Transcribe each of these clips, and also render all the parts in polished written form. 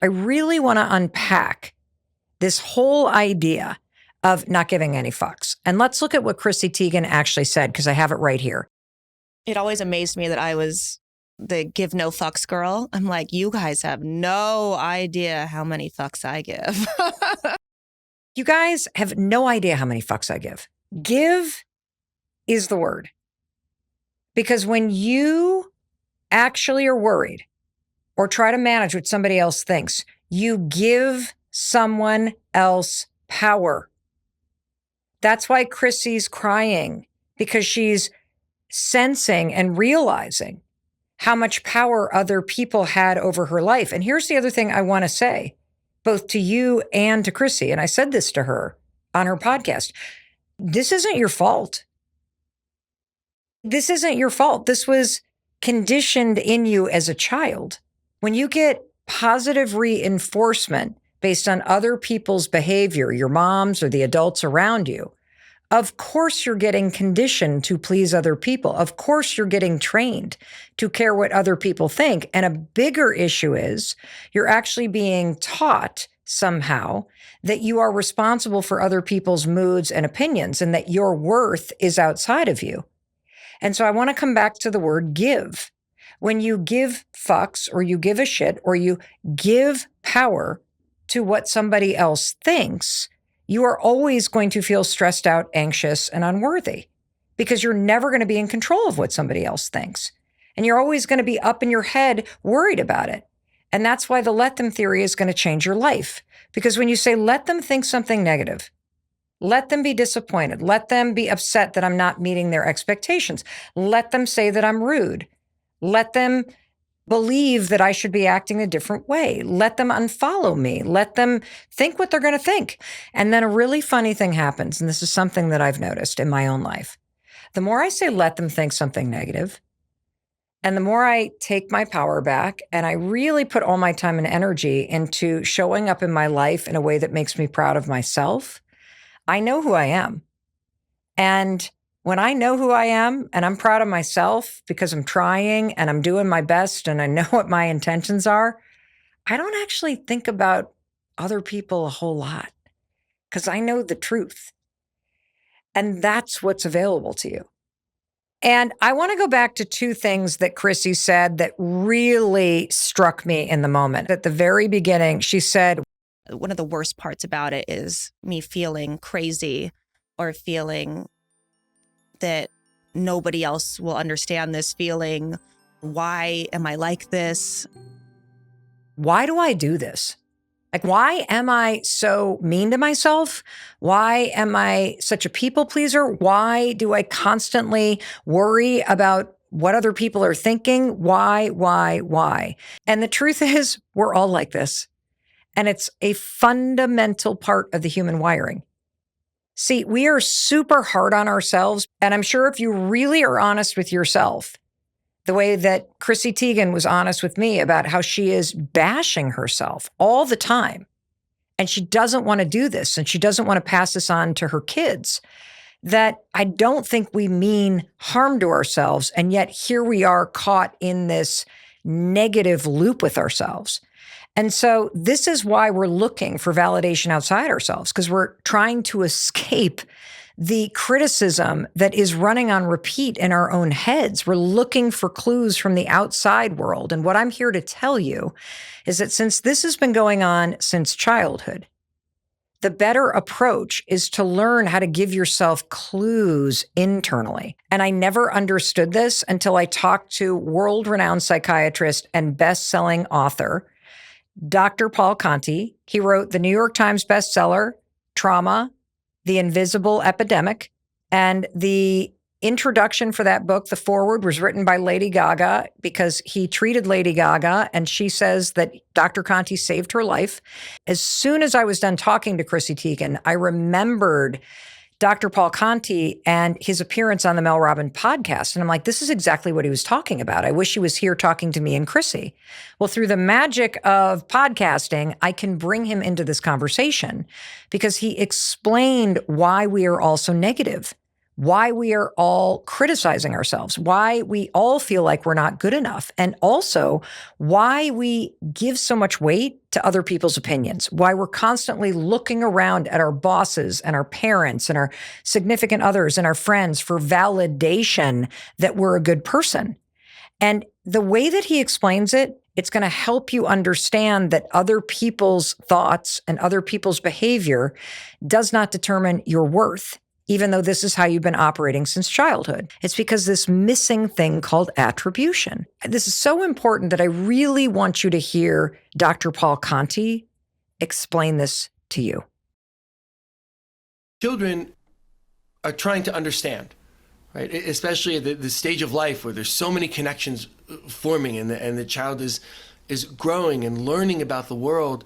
I really want to unpack this whole idea of not giving any fucks. And let's look at what Chrissy Teigen actually said, because I have it right here. It always amazed me that I was the give no fucks girl. I'm like, you guys have no idea how many fucks I give. You guys have no idea how many fucks I give. Give is the word. Because when you actually are worried or try to manage what somebody else thinks, you give someone else power. That's why Chrissy's crying, because she's sensing and realizing how much power other people had over her life. And here's the other thing I want to say, both to you and to Chrissy. And I said this to her on her podcast. This isn't your fault. This isn't your fault. This was conditioned in you as a child. When you get positive reinforcement based on other people's behavior, your moms or the adults around you, of course you're getting conditioned to please other people. Of course you're getting trained to care what other people think. And a bigger issue is you're actually being taught somehow that you are responsible for other people's moods and opinions and that your worth is outside of you. And so I want to come back to the word give. When you give fucks or you give a shit or you give power to what somebody else thinks, you are always going to feel stressed out, anxious, and unworthy because you're never going to be in control of what somebody else thinks. And you're always going to be up in your head worried about it. And that's why the let them theory is going to change your life. Because when you say, let them think something negative, let them be disappointed, let them be upset that I'm not meeting their expectations, let them say that I'm rude, let them believe that I should be acting a different way. Let them unfollow me. Let them think what they're going to think. And then a really funny thing happens. And this is something that I've noticed in my own life. The more I say, let them think something negative, and the more I take my power back and I really put all my time and energy into showing up in my life in a way that makes me proud of myself, I know who I am. And when I know who I am and I'm proud of myself because I'm trying and I'm doing my best and I know what my intentions are, I don't actually think about other people a whole lot because I know the truth. And that's what's available to you. And I want to go back to two things that Chrissy said that really struck me in the moment. At the very beginning, she said, one of the worst parts about it is me feeling crazy or feeling that nobody else will understand this feeling. Why am I like this? Why do I do this? Like, why am I so mean to myself? Why am I such a people pleaser? Why do I constantly worry about what other people are thinking? Why? And the truth is, we're all like this. And it's a fundamental part of the human wiring. See, we are super hard on ourselves. And I'm sure if you really are honest with yourself, the way that Chrissy Teigen was honest with me about how she is bashing herself all the time, and she doesn't want to do this, and she doesn't want to pass this on to her kids, that I don't think we mean harm to ourselves. And yet here we are caught in this negative loop with ourselves. And so this is why we're looking for validation outside ourselves, because we're trying to escape the criticism that is running on repeat in our own heads. We're looking for clues from the outside world. And what I'm here to tell you is that since this has been going on since childhood, the better approach is to learn how to give yourself clues internally. And I never understood this until I talked to world-renowned psychiatrist and best-selling author, Dr. Paul Conti. He wrote the New York Times bestseller, Trauma, The Invisible Epidemic. And the introduction for that book, the foreword, was written by Lady Gaga because he treated Lady Gaga, and she says that Dr. Conti saved her life. As soon as I was done talking to Chrissy Teigen, I remembered Dr. Paul Conti and his appearance on the Mel Robbins podcast. And I'm like, this is exactly what he was talking about. I wish he was here talking to me and Chrissy. Well, through the magic of podcasting, I can bring him into this conversation because he explained why we are all so negative, why we are all criticizing ourselves, why we all feel like we're not good enough, and also why we give so much weight to other people's opinions, why we're constantly looking around at our bosses and our parents and our significant others and our friends for validation that we're a good person. And the way that he explains it, it's going to help you understand that other people's thoughts and other people's behavior does not determine your worth, even though this is how you've been operating since childhood. It's because this missing thing called attribution. This is so important that I really want you to hear Dr. Paul Conti explain this to you. Children are trying to understand, right? Especially at the stage of life where there's so many connections forming and the child is growing and learning about the world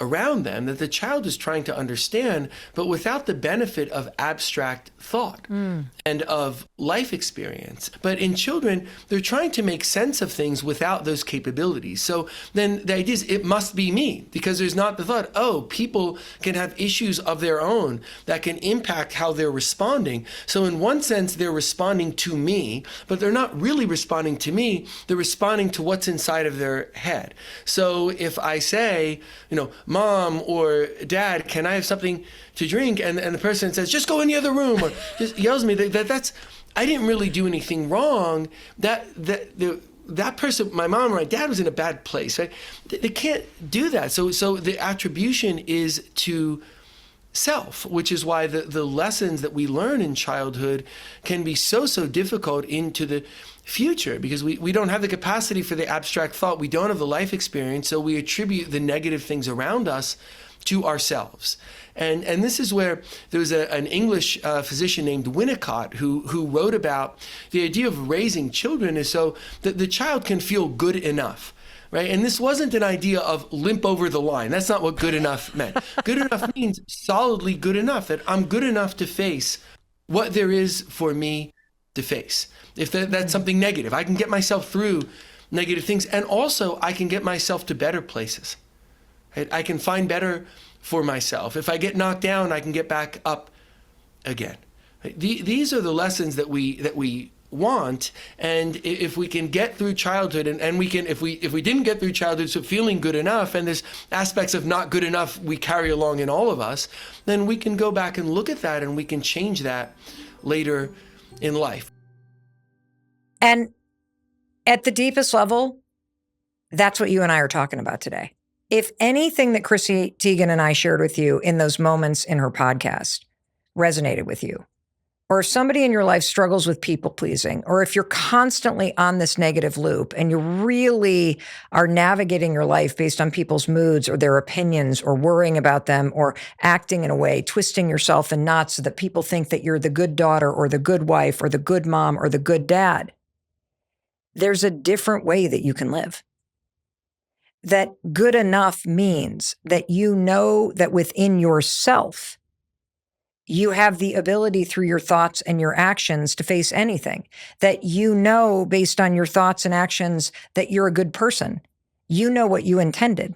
around them, that the child is trying to understand, but without the benefit of abstract thought and of life experience. But in children, they're trying to make sense of things without those capabilities. So then the idea is it must be me, because there's not the thought, oh, people can have issues of their own that can impact how they're responding. So in one sense, they're responding to me, but they're not really responding to me. They're responding to what's inside of their head. So if I say, Mom or Dad, can I have something to drink? And the person says, just go in the other room, or just yells at me, that's I didn't really do anything wrong. That person, my mom or my dad, was in a bad place, right? They can't do that. So the attribution is to self, which is why the lessons that we learn in childhood can be so difficult into the future, because we don't have the capacity for the abstract thought. We don't have the life experience, so we attribute the negative things around us to ourselves. And this is where there was an English physician named Winnicott who wrote about the idea of raising children is so that the child can feel good enough. Right? And this wasn't an idea of limp over the line. That's not what good enough meant. Good enough means solidly good enough, that I'm good enough to face what there is for me to face. If that's something negative, I can get myself through negative things. And also, I can get myself to better places. Right? I can find better for myself. If I get knocked down, I can get back up again. Right? These are the lessons that we want, and if we can get through childhood, and we can, if we didn't get through childhood, so feeling good enough, and there's aspects of not good enough we carry along in all of us, then we can go back and look at that, and we can change that later in life. And at the deepest level, that's what you and I are talking about today. If anything that Chrissy Teigen and I shared with you in those moments in her podcast resonated with you, or if somebody in your life struggles with people pleasing, or if you're constantly on this negative loop and you really are navigating your life based on people's moods or their opinions, or worrying about them, or acting in a way, twisting yourself in knots so that people think that you're the good daughter or the good wife or the good mom or the good dad, there's a different way that you can live. That good enough means that you know that within yourself, you have the ability through your thoughts and your actions to face anything. That you know, based on your thoughts and actions, that you're a good person. You know what you intended,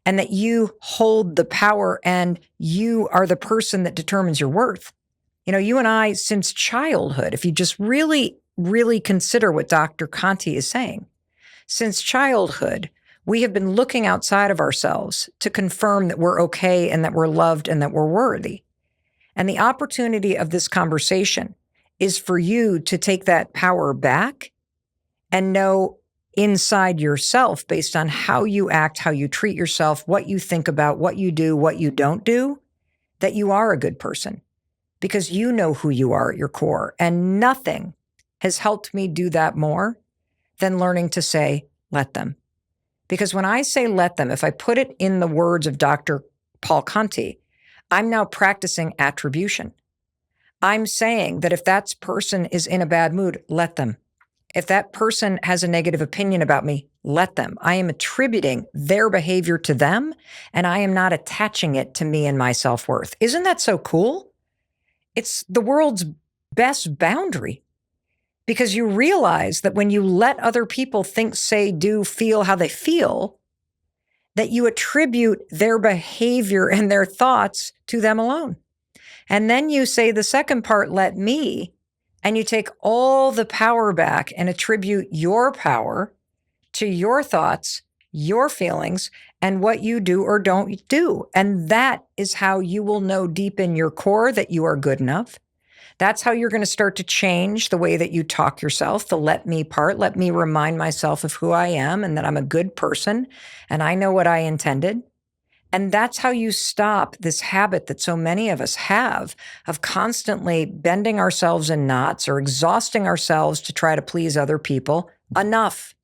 and that you hold the power, and you are the person that determines your worth. You and I, since childhood, if you just really, really consider what Dr. Conti is saying, since childhood, we have been looking outside of ourselves to confirm that we're okay and that we're loved and that we're worthy. And the opportunity of this conversation is for you to take that power back and know inside yourself, based on how you act, how you treat yourself, what you think about, what you do, what you don't do, that you are a good person, because you know who you are at your core. And nothing has helped me do that more than learning to say, let them. Because when I say let them, if I put it in the words of Dr. Paul Conti, I'm now practicing attribution. I'm saying that if that person is in a bad mood, let them. If that person has a negative opinion about me, let them. I am attributing their behavior to them, and I am not attaching it to me and my self-worth. Isn't that so cool? It's the world's best boundary, because you realize that when you let other people think, say, do, feel how they feel, that you attribute their behavior and their thoughts to them alone. And then you say the second part, let me, and you take all the power back and attribute your power to your thoughts, your feelings, and what you do or don't do. And that is how you will know deep in your core that you are good enough. That's how you're going to start to change the way that you talk yourself, the let me part. Let me remind myself of who I am and that I'm a good person and I know what I intended. And that's how you stop this habit that so many of us have of constantly bending ourselves in knots or exhausting ourselves to try to please other people. Enough.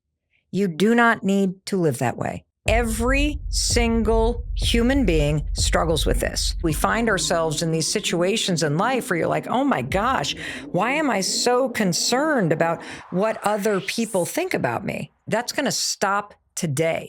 You do not need to live that way. Every single human being struggles with this. We find ourselves in these situations in life where you're like, oh my gosh, why am I so concerned about what other people think about me? That's going to stop today.